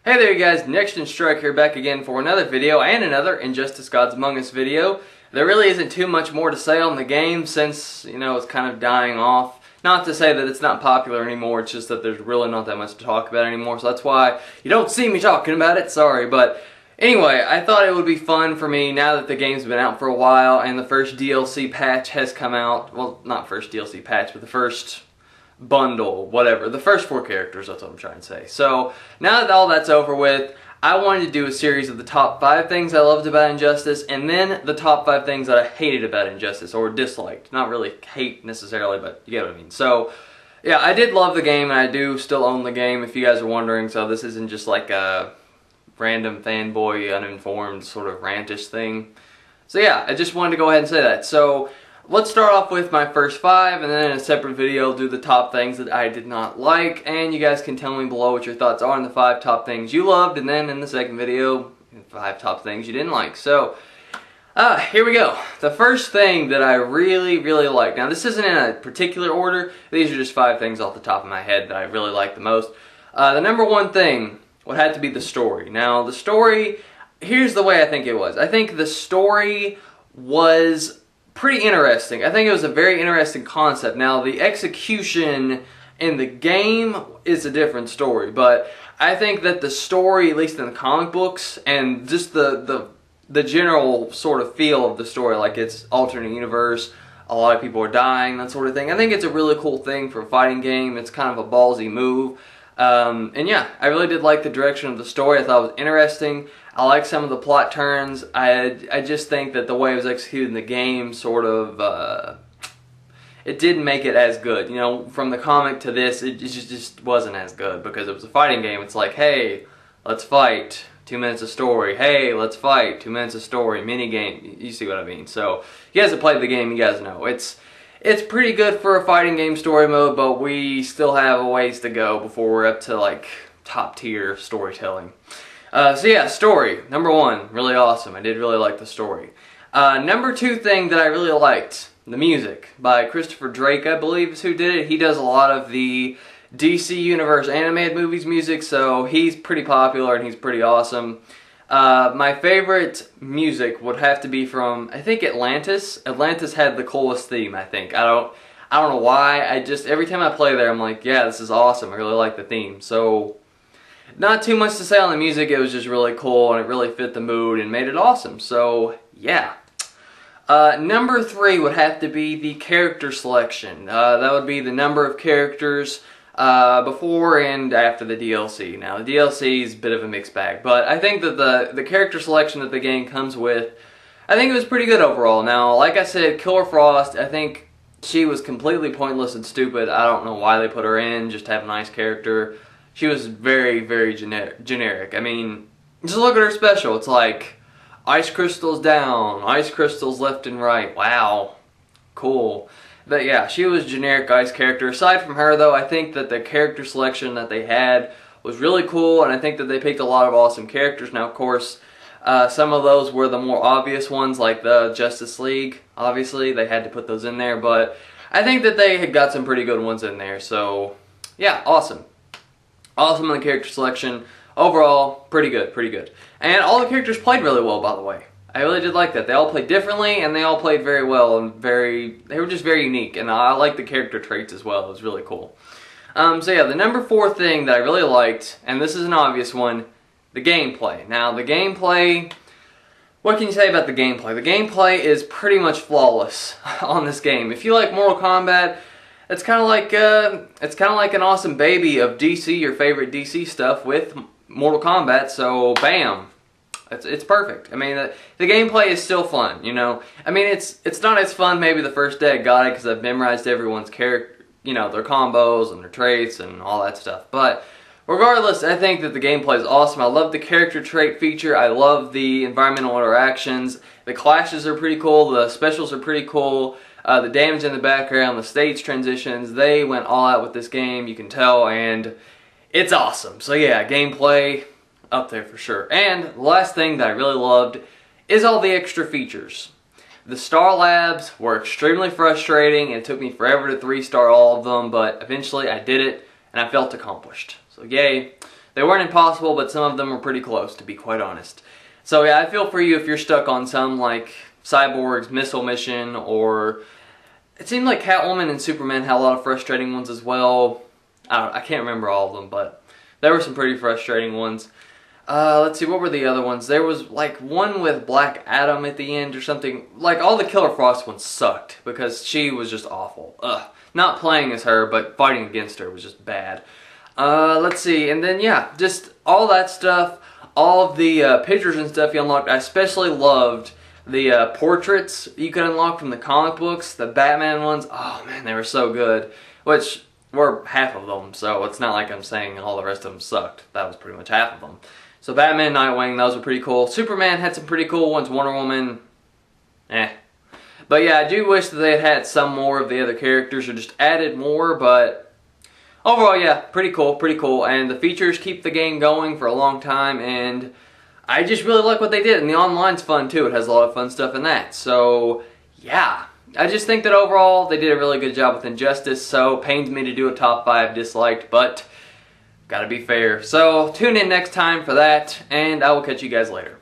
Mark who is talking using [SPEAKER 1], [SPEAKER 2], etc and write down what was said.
[SPEAKER 1] Hey there you guys, Next in Strike here, back again for another video and another Injustice Gods Among Us video. There really isn't too much more to say on the game since, it's kind of dying off. Not to say that it's not popular anymore, it's just that there's really not that much to talk about anymore, so that's why you don't see me talking about it, sorry. But anyway, I thought it would be fun for me now that the game's been out for a while and the first DLC patch has come out. Well, not first DLC patch, but the first bundle, whatever. The first 4 characters, that's what I'm trying to say. So, now that all that's over with, I wanted to do a series of the top 5 things I loved about Injustice, and then the top 5 things that I hated about Injustice, or disliked. Not really hate necessarily, but you get what I mean. So, yeah, I did love the game, and I do still own the game, if you guys are wondering, so this isn't just like a random fanboy, uninformed sort of rantish thing. So yeah, I just wanted to go ahead and say that. So, let's start off with my first 5, and then in a separate video I'll do the top things that I did not like, and you guys can tell me below what your thoughts are on the 5 top things you loved, and then in the second video, 5 top things you didn't like. So, here we go. The first thing that I really liked, now this isn't in a particular order, these are just 5 things off the top of my head that I really liked the most. The number 1 thing would have to be the story. Now, the story, here's the way I think it was. I think the story was pretty interesting. I think it was a very interesting concept. Now, the execution in the game is a different story, but I think that the story, at least in the comic books, and just the general sort of feel of the story, like it's alternate universe, a lot of people are dying, that sort of thing. I think it's a really cool thing for a fighting game. It's kind of a ballsy move. And yeah, I really did like the direction of the story. I thought it was interesting. I like some of the plot turns. I just think that the way it was executed in the game sort of, it didn't make it as good. You know, from the comic to this, it just wasn't as good because it was a fighting game. It's like, hey, let's fight. 2 minutes of story. Hey, let's fight. 2 minutes of story. Mini game. You see what I mean? So, you guys have played the game, you guys know. It's pretty good for a fighting game story mode, but we still have a ways to go before we're up to, like, top tier storytelling. So yeah, story. Number 1, really awesome. I did really like the story. Number 2 thing that I really liked, the music by Christopher Drake, I believe is who did it. He does a lot of the DC Universe animated movies music, so he's pretty popular and he's pretty awesome. My favorite music would have to be from, I think, Atlantis. Atlantis had the coolest theme, I think. I don't know why. Every time I play there, I'm like, yeah, this is awesome. I really like the theme. So, not too much to say on the music. It was just really cool, and it really fit the mood and made it awesome. So, yeah. Number 3 would have to be the character selection. That would be the number of characters before and after the DLC. Now, the DLC is a bit of a mixed bag, but I think that the character selection that the game comes with, I think it was pretty good overall. Now, like I said, Killer Frost, I think she was completely pointless and stupid. I don't know why they put her in, just to have a nice character. She was very generic. I mean, just look at her special. It's like, ice crystals down, ice crystals left and right. Wow. Cool. But yeah, she was a generic ice character. Aside from her, though, I think that the character selection that they had was really cool, and I think that they picked a lot of awesome characters. Now, of course, some of those were the more obvious ones, like the Justice League. Obviously, they had to put those in there, but I think that they had got some pretty good ones in there. So, yeah, awesome. Awesome on the character selection. Overall, pretty good. And all the characters played really well, by the way. I really did like that. They all played differently, and they all played very well, and they were just very unique, and I like the character traits as well. It was really cool. So yeah, the number 4 thing that I really liked, and this is an obvious one, the gameplay. Now, the gameplay, what can you say about the gameplay? The gameplay is pretty much flawless on this game. If you like Mortal Kombat, it's kind of like an awesome baby of DC, your favorite DC stuff, with Mortal Kombat, so bam. It's perfect. I mean, the gameplay is still fun, you know. I mean, it's not as fun maybe the first day I got it because I've memorized everyone's character, you know, their combos and their traits and all that stuff. But regardless, I think that the gameplay is awesome. I love the character trait feature. I love the environmental interactions. The clashes are pretty cool. The specials are pretty cool. The damage in the background, the stage transitions, they went all out with this game, you can tell, and it's awesome. So yeah, gameplay, up there for sure. And the last thing that I really loved is all the extra features. The Star Labs were extremely frustrating, and it took me forever to 3-star all of them, but eventually I did it, and I felt accomplished. So yay. They weren't impossible, but some of them were pretty close, to be quite honest. So yeah, I feel for you if you're stuck on some like Cyborg's Missile Mission, or it seemed like Catwoman and Superman had a lot of frustrating ones as well. I can't remember all of them, but there were some pretty frustrating ones. Let's see, what were the other ones? There was like one with Black Adam at the end or something. Like all the Killer Frost ones sucked because she was just awful. Ugh. Not playing as her, but fighting against her was just bad. Let's see, and then yeah, just all that stuff, all of the pictures and stuff you unlocked. I especially loved the portraits you could unlock from the comic books, the Batman ones. Oh man, they were so good. Which were half of them, so it's not like I'm saying all the rest of them sucked. That was pretty much half of them. So Batman, Nightwing, those were pretty cool. Superman had some pretty cool ones. Wonder Woman, But yeah, I do wish that they had some more of the other characters or just added more, but overall, yeah, pretty cool, pretty cool. And the features keep the game going for a long time, and I just really like what they did. And the online's fun too. It has a lot of fun stuff in that. So yeah, I just think that overall they did a really good job with Injustice. So pains me to do a top 5 disliked, but gotta be fair. So tune in next time for that, and I will catch you guys later.